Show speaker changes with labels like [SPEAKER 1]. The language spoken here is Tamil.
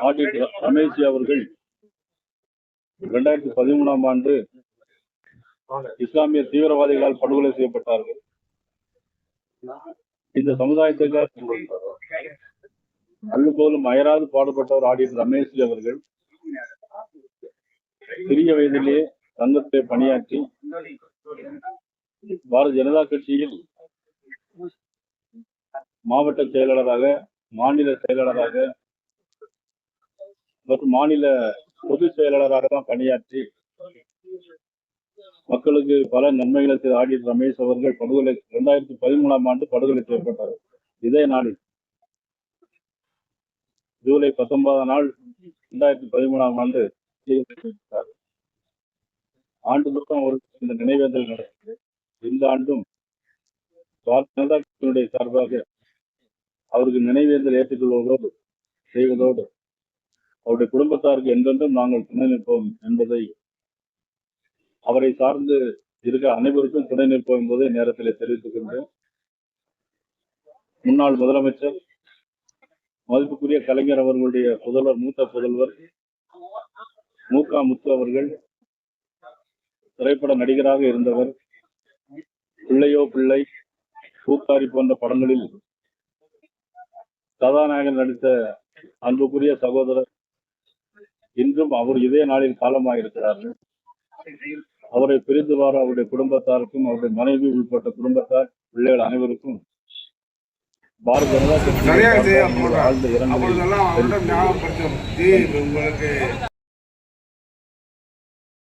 [SPEAKER 1] ஆடிட் ரமேஷ் அவர்கள் 2013ஆம் ஆண்டு இஸ்லாமிய தீவிரவாதிகளால் படுகொலை செய்யப்பட்டார்கள். இந்த சமுதாயத்துக்கு அள்ளுபோலும் அயராது பாடுபட்டவர் ஆடிட் ரமேஷ் அவர்கள் சிறிய வயதிலேயே சங்கத்தை பணியாற்றி பாரதிய ஜனதா கட்சியில் மாவட்ட செயலாளராக, மாநில செயலாளராக மற்றும் மாநில பொதுச் செயலாளராக தான் பணியாற்றி மக்களுக்கு பல நன்மைகளை செய்த ஆடிட் ரமேஷ் அவர்கள் 2013ஆம் ஆண்டு படுகொலை செய்யப்பட்டார். இதே நாளில் ஜூலை 19ஆம் நாள் 2013ஆம் ஆண்டு ஆண்டுதோறும் அவருக்கு இந்த நினைவேந்தல் நடந்தது. இந்த ஆண்டும் பாரதிய ஜனதா கட்சியினுடைய சார்பாக அவருக்கு நினைவேந்தல் ஏற்றுக்கொள்வதோடு செய்வதோடு அவருடைய குடும்பத்தாருக்கு என்றென்றும் நாங்கள் துணை நிற்போம் என்பதை, அவரை சார்ந்து இருக்கிற அனைவருக்கும் துணை நிற்போம் என்பதை நேரத்தில் தெரிவித்துக் கொண்டேன். முன்னாள் முதலமைச்சர் மதிப்புக்குரிய கலைஞர் அவர்களுடைய மூத்த புதல்வர் மு.க. முத்து அவர்கள் திரைப்பட நடிகராக இருந்தவர். பிள்ளையோ பிள்ளை, பூக்காரி போன்ற படங்களில் கதாநாயகன் நடித்த அன்புக்குரிய சகோதரர் இன்றும் அவர் இதே நாளில் காலமாயிருக்கிறார். அவரை பிரிந்து வார அவருடைய குடும்பத்தாருக்கும், அவருடைய மனைவி உள்பட்ட குடும்பத்தார், பிள்ளைகள் அனைவருக்கும் பாரதிய ஜனதா கட்சி ஆழ்ந்த இரங்கலை